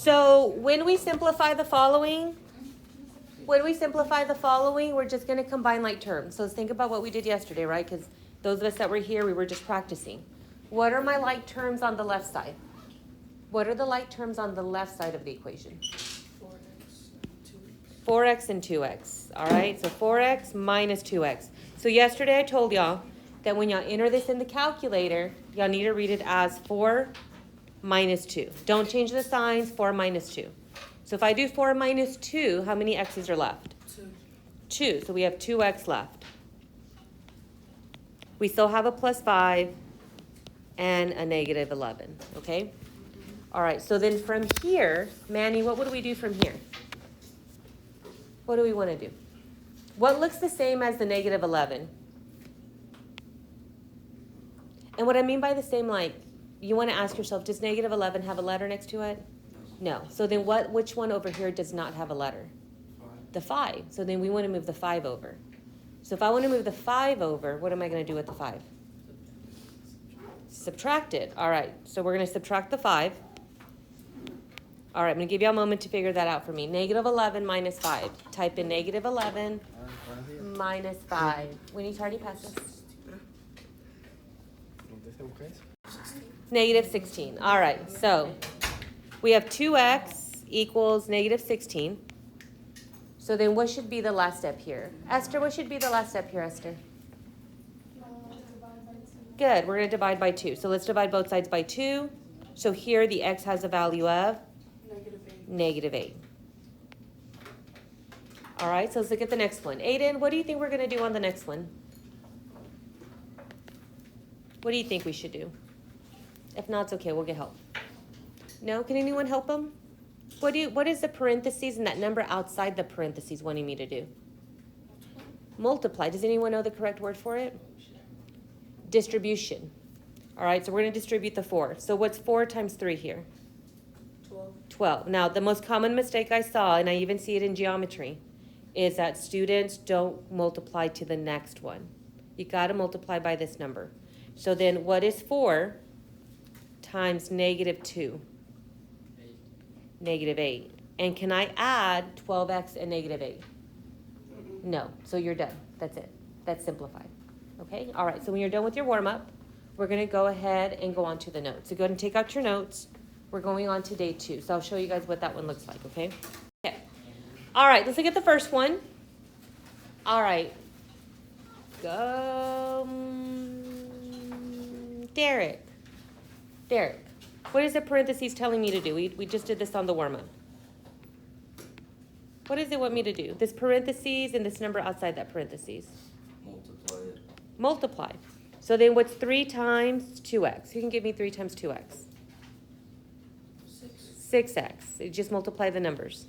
So when we simplify the following, we're just going to combine like terms. So let's think about what we did yesterday, right? Because those of us that were here, we were just practicing. What are my like terms on the left side? What are the like terms on the left side of the equation? 4x and 2x. All right, so 4x minus 2x. So yesterday I told y'all that when y'all enter this in the calculator, y'all need to read it as 4 minus 2. Don't change the signs, 4 minus 2. So if I do 4 minus 2, how many x's are left? 2. So we have 2x left. We still have a plus 5 and a negative 11, okay? All right, so then from here, Manny, what would we do from here? What do we want to do? What looks the same as the negative 11? And what I mean by the same, like, you want to ask yourself, does negative 11 have a letter next to it? No. So then which one over here does not have a letter? 5. The 5. So then we want to move the 5 over. So if I want to move the 5 over, what am I going to do with the 5? Subtract it. All right. So we're going to subtract the 5. All right. I'm going to give you a moment to figure that out for me. Negative 11 minus 5. Type in negative 11 minus 5. We need to already pass this. Negative 16. All right. So we have 2x equals negative 16. So then what should be the last step here? Esther, what should be the last step here, Esther? Good. We're going to divide by 2. So let's divide both sides by 2. So here the x has a value of? Negative 8. All right. So let's look at the next one. Aiden, what do you think we're going to do on the next one? What do you think we should do? If not, it's okay. We'll get help. No? Can anyone help them? What is the parentheses and that number outside the parentheses wanting me to do? Multiply. Does anyone know the correct word for it? Distribution. All right, so we're going to distribute the 4. So what's 4 times 3 here? 12. Now, the most common mistake I saw, and I even see it in geometry, is that students don't multiply to the next one. You got to multiply by this number. So then what is 4 times negative 2? Negative 8. And can I add 12x and negative 8? No. So you're done. That's it. That's simplified. Okay? All right. So when you're done with your warm-up, we're going to go ahead and go on to the notes. So go ahead and take out your notes. We're going on to day 2. So I'll show you guys what that one looks like, okay? Okay. All right. Let's look at the first one. All right. Go. Derek. What is the parentheses telling me to do? We just did this on the warm-up. What does it want me to do? This parentheses and this number outside that parentheses. Multiply it. Multiply. So then what's 3 times 2x? Who can give me 3 times 2x? 6x. You just multiply the numbers.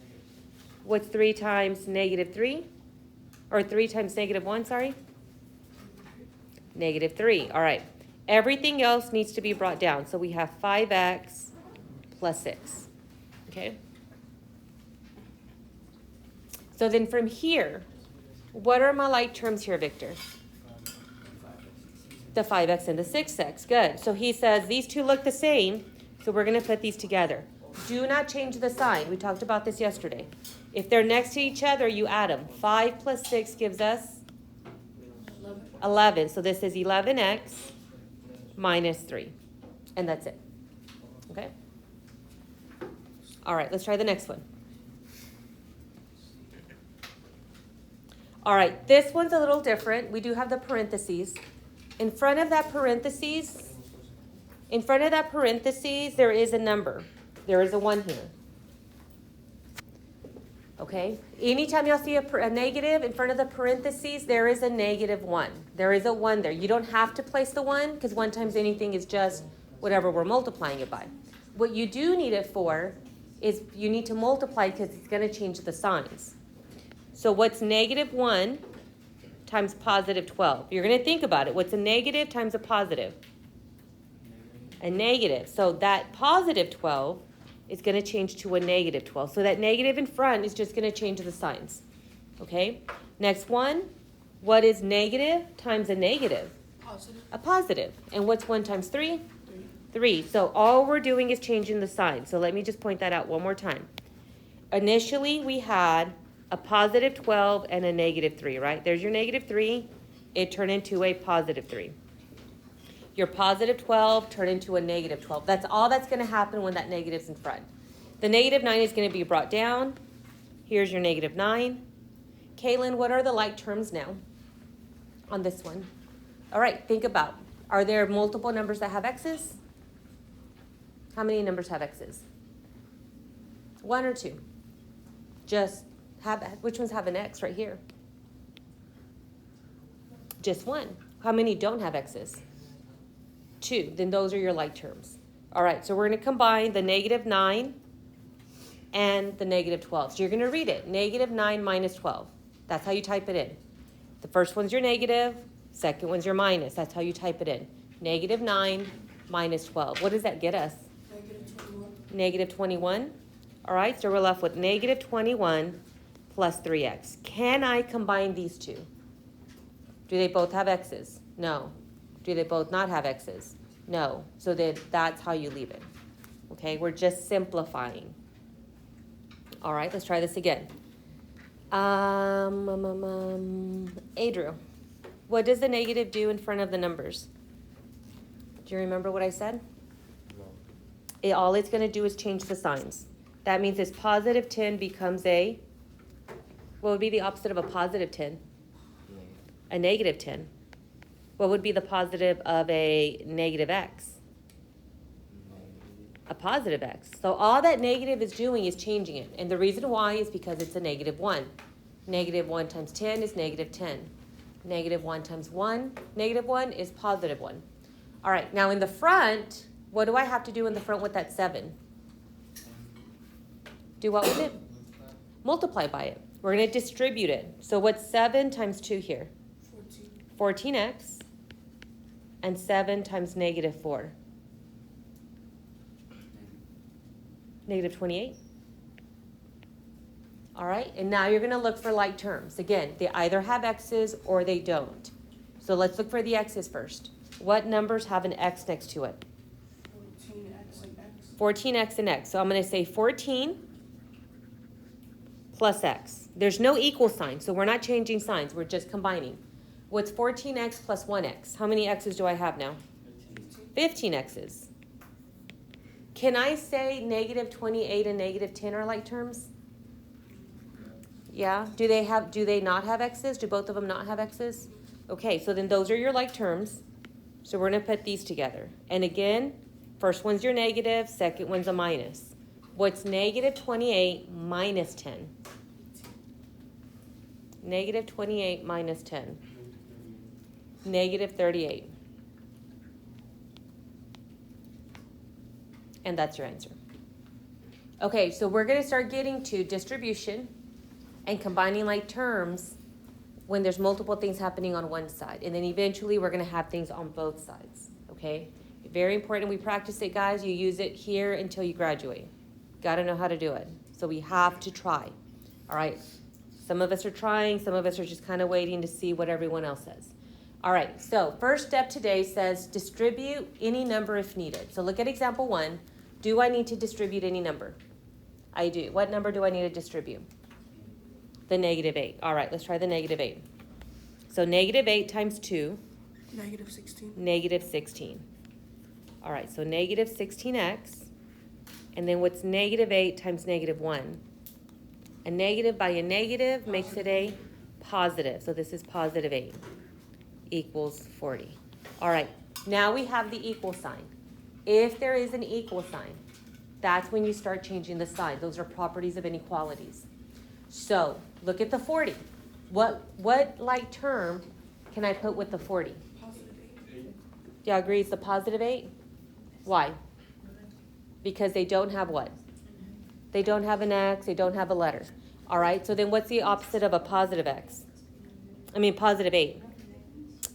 What's 3 times negative 3? Or 3 times negative 1, sorry? Negative 3. All right. Everything else needs to be brought down. So we have 5x plus 6. Okay? So then from here, what are my like terms here, Victor? The 5x and the 6x. Good. So he says these two look the same, so we're going to put these together. Do not change the sign. We talked about this yesterday. If they're next to each other, you add them. 5 plus 6 gives us 11. So this is 11x minus 3. And that's it. Okay? All right, let's try the next one. All right, this one's a little different. We do have the parentheses. In front of that parentheses, there is a number. There is a 1 here. Okay? Anytime y'all see a negative in front of the parentheses, there is a negative 1. There is a 1 there. You don't have to place the 1 because 1 times anything is just whatever we're multiplying it by. What you do need it for is you need to multiply because it's going to change the signs. So what's negative 1 times positive 12? You're going to think about it. What's a negative times a positive? A negative. So that positive 12 is going to change to a negative 12. So that negative in front is just going to change the signs. Okay? Next one. What is negative times a negative? Positive. A positive. And what's 1 times 3? 3. So all we're doing is changing the sign. So let me just point that out one more time. Initially, we had a positive 12 and a negative 3, right? There's your negative 3. It turned into a positive 3. Your positive 12 turned into a negative 12. That's all that's going to happen when that negative's in front. The negative 9 is going to be brought down. Here's your negative 9. Kaylin, what are the like terms now on this one? All right, think about, are there multiple numbers that have x's? How many numbers have x's? 1 or 2? Just have, which ones have an x right here? Just 1. How many don't have x's? 2. Then those are your like terms. All right, so we're going to combine the negative 9 and the negative 12. So you're going to read it, negative 9 minus 12. That's how you type it in. The first one's your negative, second one's your minus. That's how you type it in. Negative 9 minus 12. What does that get us? Negative 21. Negative 21. All right, so we're left with negative 21 plus 3x. Can I combine these two? Do they both have x's? No. Do they both not have x's? No. So then that's how you leave it. Okay, we're just simplifying. All right, let's try this again. Adriel, what does the negative do in front of the numbers? Do you remember what I said? No. All it's going to do is change the signs. That means this positive 10 becomes a, what would be the opposite of a positive 10? A negative 10. What would be the positive of a negative x? A positive x. So all that negative is doing is changing it. And the reason why is because it's a negative 1. Negative 1 times 10 is negative 10. Negative 1 times 1, negative 1 is positive 1. All right, now in the front, what do I have to do in the front with that 7? Do what with it? Multiply by it. We're going to distribute it. So what's 7 times 2 here? 14x. And 7 times negative 4. Negative 28. All right, and now you're going to look for like terms. Again, they either have x's or they don't. So let's look for the x's first. What numbers have an x next to it? 14x and x. 14x and x. So I'm going to say 14 plus x. There's no equal sign, so we're not changing signs. We're just combining. What's 14x plus 1x? How many x's do I have now? 15 x's. Can I say negative 28 and negative 10 are like terms? Yeah. Do they not have x's? Do both of them not have x's? Okay, so then those are your like terms. So we're going to put these together. And again, first one's your negative, second one's a minus. What's negative 28 minus 10? Negative 28 minus 10. Negative 38. And that's your answer. Okay, so we're going to start getting to distribution and combining like terms when there's multiple things happening on one side. And then eventually we're going to have things on both sides, okay? Very important we practice it, guys. You use it here until you graduate. Got to know how to do it. So we have to try, all right? Some of us are trying. Some of us are just kind of waiting to see what everyone else says. All right, so first step today says distribute any number if needed. So look at example 1. Do I need to distribute any number? I do. What number do I need to distribute? The negative 8. All right, let's try the negative 8. So negative 8 times 2. Negative 16. Negative 16. All right, so negative 16x. And then what's negative 8 times negative 1? A negative by a negative makes it a positive. So this is positive 8 equals 40. All right, now we have the equal sign. If there is an equal sign, that's when you start changing the sign. Those are properties of inequalities. So look at the 40. What like term can I put with the 40? Positive 8. Do y'all agree it's the positive 8? Why? Because they don't have what? They don't have an x, they don't have a letter. All right, so then what's the opposite of a positive x? Positive 8.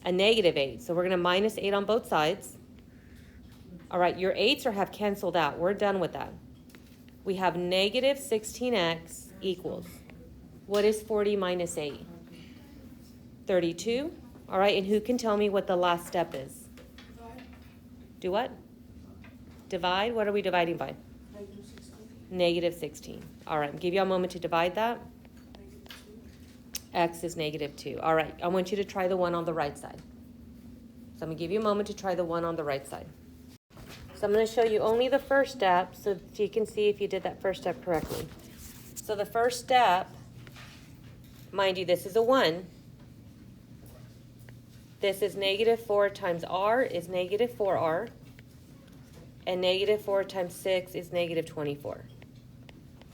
A negative 8. So we're going to minus 8 on both sides. All right, your 8s have canceled out. We're done with that. We have negative 16x equals. What is 40 minus 8? 32. All right, and who can tell me what the last step is? Divide. Do what? Divide, what are we dividing by? Negative 16. Negative 16. All right, give you a moment to divide that. Negative 2. X is negative 2. All right, I want you to try the one on the right side. So I'm going to give you a moment to try the one on the right side. So I'm going to show you only the first step so that you can see if you did that first step correctly. So the first step, mind you, this is a 1. This is negative 4 times r is negative 4r. And negative 4 times 6 is negative 24.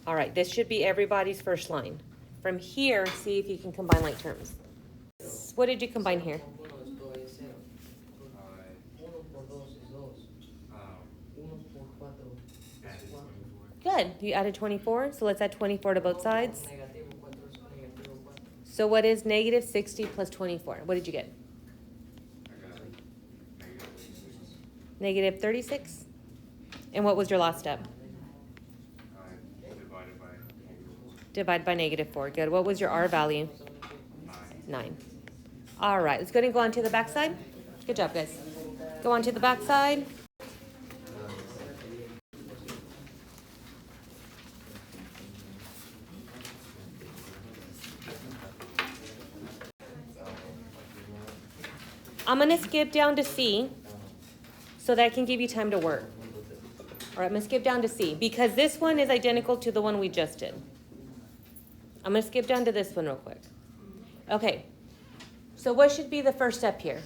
All right, this should be everybody's first line. From here, see if you can combine like terms. What did you combine here? Good, you added 24, so let's add 24 to both sides. So what is negative 60 plus 24? What did you get? Negative 36? And what was your last step? Divided by negative 4. Good. What was your R value? 9. All right, let's go ahead and go on to the back side. Good job, guys. Go on to the back side. I'm going to skip down to C so that I can give you time to work. All right, I'm going to skip down to C because this one is identical to the one we just did. I'm going to skip down to this one real quick. Okay, so what should be the first step here?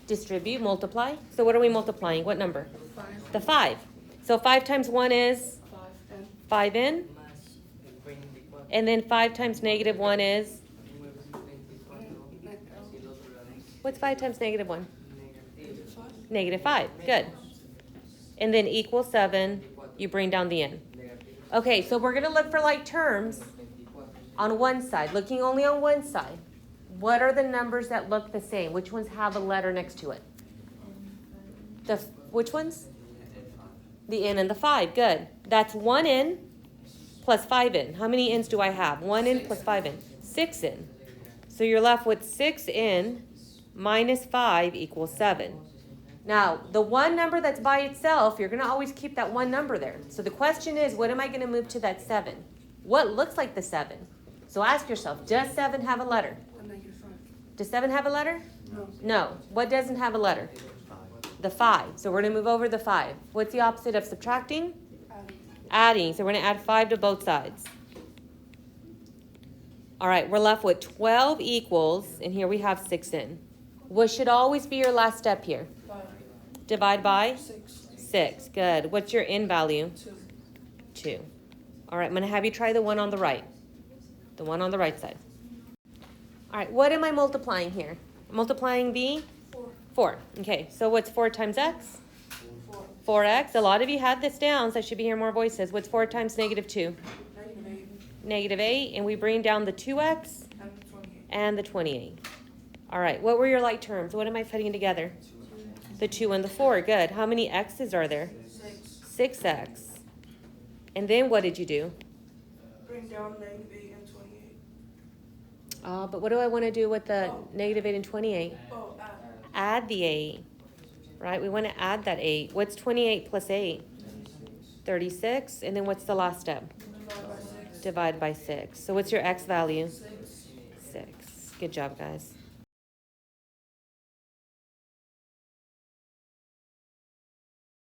Distribute, multiply. So what are we multiplying? What number? 5. The 5. So 5 times 1 is 5 5n. and And then 5 times negative 1 is? What's 5 times negative 1? Negative 5. Good. And then equals 7. You bring down the n. Okay, so we're going to look for like terms on one side, looking only on one side. What are the numbers that look the same? Which ones have a letter next to it? Which ones? The n and the 5. Good. That's 1n plus 5n. How many n's do I have? 1n plus 5n. 6n. So you're left with 6n minus 5 equals 7. Now, the one number that's by itself, you're going to always keep that one number there. So the question is, what am I going to move to that 7? What looks like the 7? So ask yourself, does 7 have a letter? a negative 5. Does 7 have a letter? No. No. What doesn't have a letter? The 5. So we're going to move over the 5. What's the opposite of subtracting? Adding. So we're going to add 5 to both sides. All right, we're left with 12 equals, and here we have 6n. What should always be your last step here? 5. Divide by? 6. 6. Good. What's your n value? 2. 2. All right, I'm going to have you try the one on the right. The one on the right side. All right, what am I multiplying here? Multiplying the? 4. 4. Okay, so what's 4 times x? 4. 4x. A lot of you had this down, so I should be hearing more voices. What's 4 times negative 2? Negative 8. Negative 8. And we bring down the 2x And 28. and the 28. All right, what were your like terms? What am I putting together? The 2 and the 4. Good. How many x's are there? 6. 6x. And then what did you do? Bring down negative 8 and 28. But what do I want to do with the negative 8 and 28? Oh, Add the 8, right? We want to add that 8. What's 28 plus 8? 36. And then what's the last step? divide by 6. Divide by 6. So what's your x value? 6. 6. Good job, guys.